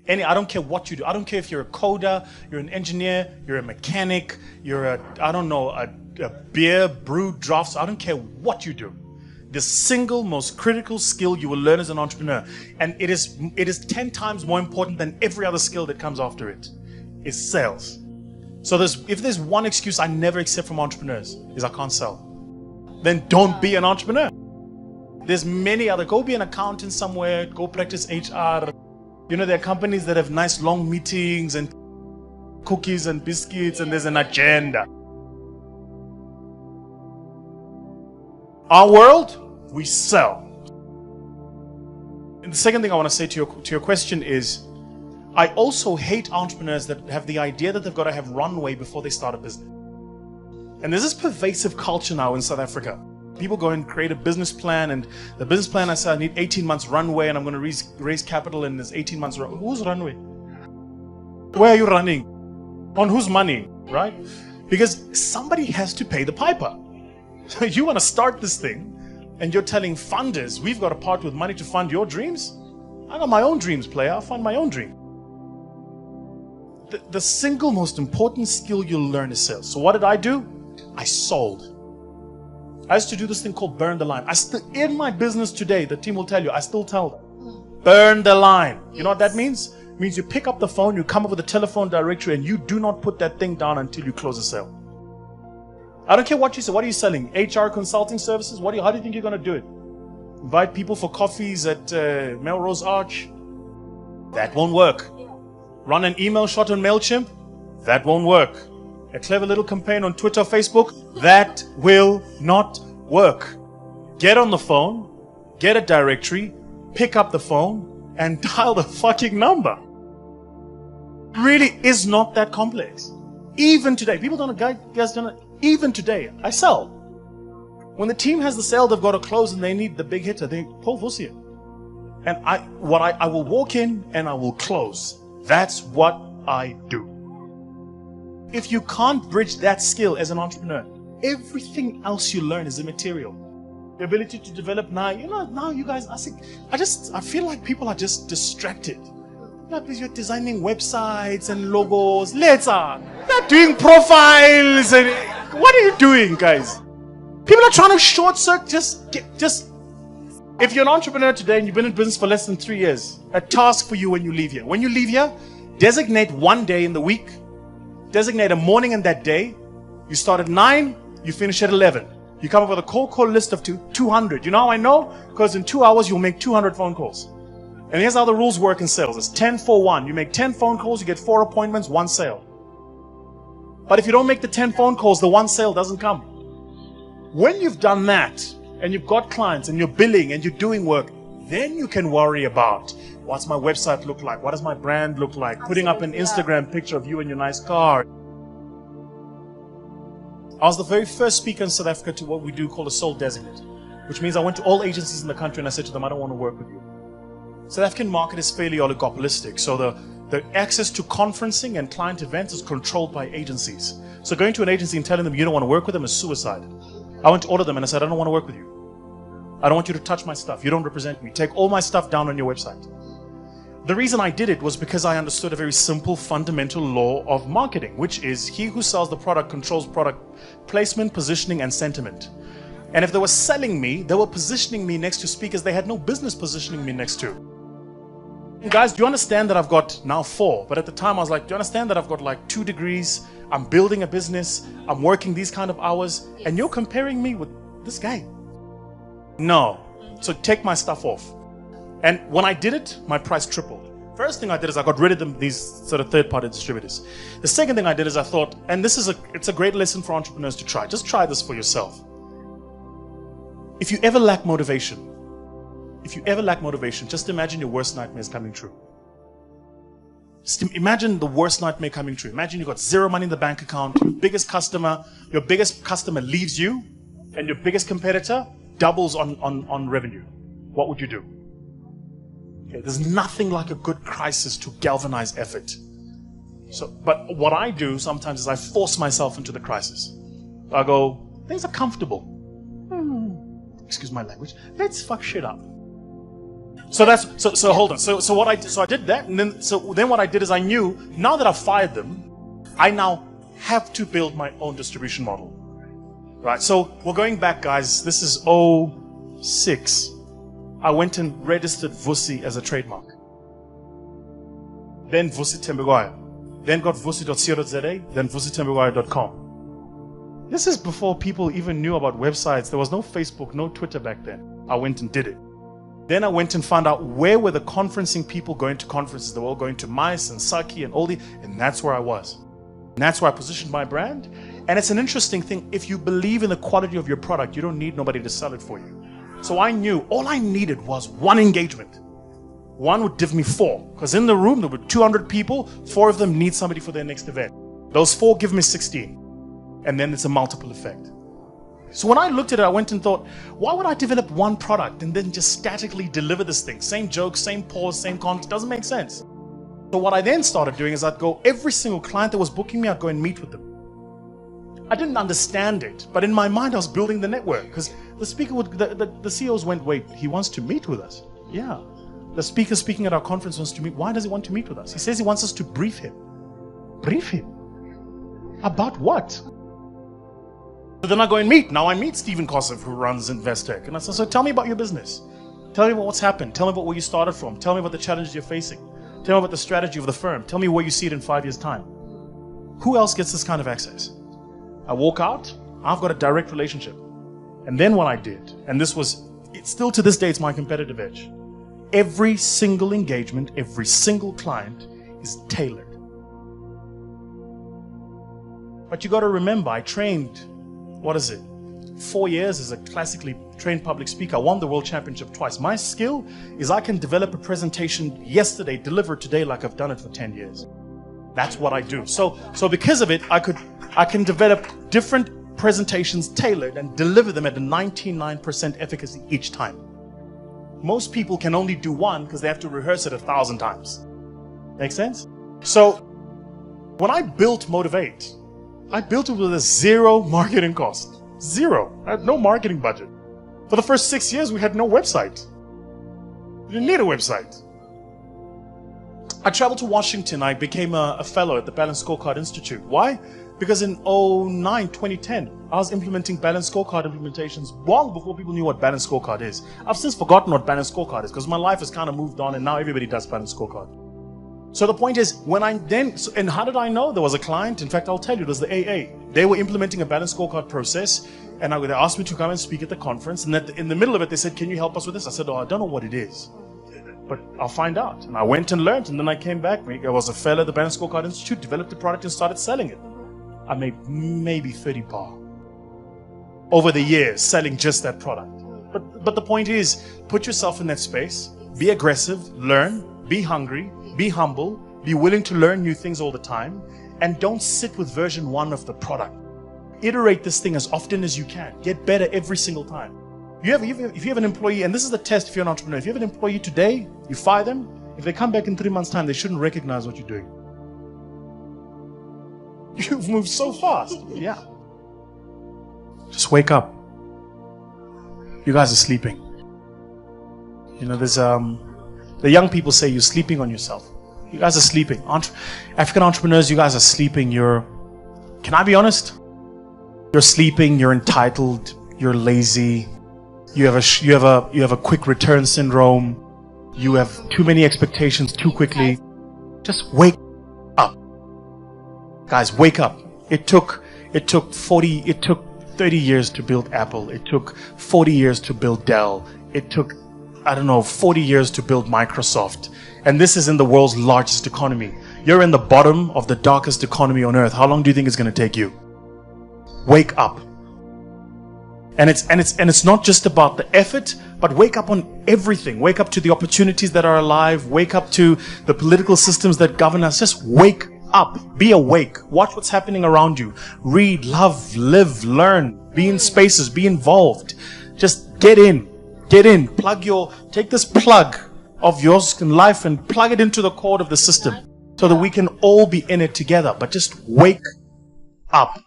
I don't care what you do. I don't care if you're a coder, you're an engineer, you're a mechanic, you're a beer brew drafts. I don't care what you do. The single most critical skill you will learn as an entrepreneur, and it is 10 times more important than every other skill that comes after it, is sales. So if there's one excuse I never accept from entrepreneurs, is I can't sell. Then don't be an entrepreneur. There's many other, go be an accountant somewhere, go practice HR. You know, there are companies that have nice long meetings and cookies and biscuits and there's an agenda. Our world, we sell. And the second thing I want to say to your question is, I also hate entrepreneurs that have the idea that they've got to have runway before they start a business. And there's this pervasive culture now in South Africa. People go and create a business plan, and the business plan, I say, I need 18 months runway, and I'm going to raise capital in this 18 months runway. Whose runway? Where are you running? On whose money, right? Because somebody has to pay the piper. So you want to start this thing, and you're telling funders, we've got to part with money to fund your dreams? I got my own dreams, player. I'll fund my own dream. The single most important skill you'll learn is sales. So what did I do? I sold. I used to do this thing called burn the line. In my business today, the team will tell you, I still tell them, burn the line. You know what that means? It means you pick up the phone, you come up with a telephone directory, and you do not put that thing down until you close a sale. I don't care what you say. What are you selling? HR consulting services? How do you think you're going to do it? Invite people for coffees at Melrose Arch? That won't work. Run an email shot on MailChimp? That won't work. A clever little campaign on Twitter, Facebook? That will not work. Get on the phone, get a directory, pick up the phone, and dial the fucking number. It really is not that complex. Even today, people don't know, guys don't know, even today, I sell. When the team has the sale they've got to close and they need the big hitter, they pull Vusi. And I will walk in and I will close. That's what I do. If you can't bridge that skill as an entrepreneur, everything else you learn is immaterial. The ability to develop now you guys, I feel like people are just distracted. Because you're designing websites and logos. You're doing profiles and what are you doing, guys? People are trying to short circuit. If you're an entrepreneur today and you've been in business for less than 3 years, a task for you when you leave here. When you leave here, designate one day in the week, designate a morning in that day. You start at 9, you finish at 11. You come up with a cold call list of 200. You know how I know? Because in 2 hours, you'll make 200 phone calls. And here's how the rules work in sales. It's 10 for 1. You make 10 phone calls, you get 4 appointments, 1 sale. But if you don't make the 10 phone calls, the 1 sale doesn't come. When you've done that, and you've got clients, and you're billing, and you're doing work, then you can worry about what's my website look like? What does my brand look like? Putting up an Instagram picture of you in your nice car. I was the very first speaker in South Africa to what we do call a sole designate, which means I went to all agencies in the country and I said to them, I don't want to work with you. South African market is fairly oligopolistic, so the access to conferencing and client events is controlled by agencies. So going to an agency and telling them you don't want to work with them is suicide. I went to all of them and I said, I don't want to work with you. I don't want you to touch my stuff. You don't represent me. Take all my stuff down on your website. The reason I did it was because I understood a very simple fundamental law of marketing, which is he who sells the product controls product placement, positioning, and sentiment. And if they were selling me, they were positioning me next to speakers they had no business positioning me next to. And guys, do you understand that I've got now 4? But at the time I was like, do you understand that I've got like 2 degrees? I'm building a business. I'm working these kind of hours. And you're comparing me with this guy. No. So take my stuff off. And when I did it, my price tripled. First thing I did is I got rid of these sort of third-party distributors. The second thing I did is I thought, and it's a great lesson for entrepreneurs to try. Just try this for yourself. If you ever lack motivation, just imagine your worst nightmare is coming true. Just imagine the worst nightmare coming true. Imagine you've got 0 money in the bank account, your biggest customer leaves you, and your biggest competitor doubles on revenue. What would you do? Okay, there's nothing like a good crisis to galvanize effort. But what I do sometimes is I force myself into the crisis. I go, things are comfortable. Excuse my language. Let's fuck shit up. So hold on. So I did that, and then what I did is I knew now that I've fired them, I now have to build my own distribution model. Right. So we're going back, guys. This is '06. I went and registered Vusi as a trademark. Then Vusi Thembekwayo. Then got vusi.co.za. Then vusithembekwayo.com. This is before people even knew about websites. There was no Facebook, no Twitter back then. I went and did it. Then I went and found out where were the conferencing people going to conferences. They were all going to MICE and Saki and all and that's where I was. And that's where I positioned my brand. And it's an interesting thing. If you believe in the quality of your product, you don't need nobody to sell it for you. So I knew all I needed was one engagement. One would give me 4. Because in the room, there were 200 people. 4 of them need somebody for their next event. Those 4 give me 16. And then it's a multiple effect. So when I looked at it, I went and thought, why would I develop one product and then just statically deliver this thing? Same joke, same pause, same content. Doesn't make sense. So what I then started doing is I'd go, every single client that was booking me, I'd go and meet with them. I didn't understand it, but in my mind, I was building the network because the speaker the CEOs went, wait, he wants to meet with us. Yeah. The speaker speaking at our conference wants to meet. Why does he want to meet with us? He says he wants us to brief him. Brief him? About what? So then I go and meet. Now I meet Stephen Kossoff, who runs Investec. And I said, so tell me about your business. Tell me about what's happened. Tell me about where you started from. Tell me about the challenges you're facing. Tell me about the strategy of the firm. Tell me where you see it in 5 years' time. Who else gets this kind of access? I walk out, I've got a direct relationship. And then what I did, and it's still to this day, it's my competitive edge. Every single engagement, every single client is tailored. But you got to remember, I trained, 4 years as a classically trained public speaker. I won the world championship twice. My skill is I can develop a presentation yesterday, deliver today like I've done it for 10 years. That's what I do. So because of it, I can develop different presentations tailored and deliver them at a 99% efficacy each time. Most people can only do one because they have to rehearse it 1,000 times. Make sense? So when I built Motivate, I built it with a 0 marketing cost. 0. I had no marketing budget. For the first 6 years, we had no website. We didn't need a website. I traveled to Washington. I became a fellow at the Balanced Scorecard Institute. Why? Because in 2010, I was implementing Balanced Scorecard implementations long before people knew what Balanced Scorecard is. I've since forgotten what Balanced Scorecard is because my life has kind of moved on and now everybody does Balanced Scorecard. So the point is, and how did I know? There was a client, in fact, I'll tell you, it was the AA. They were implementing a Balanced Scorecard process and they asked me to come and speak at the conference. And in the middle of it, they said, can you help us with this? I said, oh, I don't know what it is, but I'll find out. And I went and learned, and then I came back. I was a fellow at the Balanced Scorecard Institute, developed the product and started selling it. I made maybe 30 par over the years selling just that product. But the point is, put yourself in that space, be aggressive, learn, be hungry, be humble, be willing to learn new things all the time, and don't sit with version 1 of the product. Iterate this thing as often as you can. Get better every single time. If you have an employee, and this is the test if you're an entrepreneur, if you have an employee today, you fire them, if they come back in 3 months' time, they shouldn't recognize what you're doing. You've moved so fast. Yeah. Just wake up. You guys are sleeping. You know, there's the young people say you're sleeping on yourself. You guys are sleeping. African entrepreneurs, you guys are sleeping. Can I be honest? You're sleeping, you're entitled, you're lazy, you have a quick return syndrome, you have too many expectations too quickly. Just wake up. Guys, wake up. It took 30 years to build Apple. It took 40 years to build Dell. It took, 40 years to build Microsoft. And this is in the world's largest economy. You're in the bottom of the darkest economy on earth. How long do you think it's going to take you? Wake up. And it's not just about the effort, but wake up on everything. Wake up to the opportunities that are alive. Wake up to the political systems that govern us. Just wake up. Be awake. Watch what's happening around you. Read, love, live, learn. Be in spaces. Be involved. Just get in. Get in. Take this plug of yours in life and plug it into the cord of the system so that we can all be in it together. But just wake up.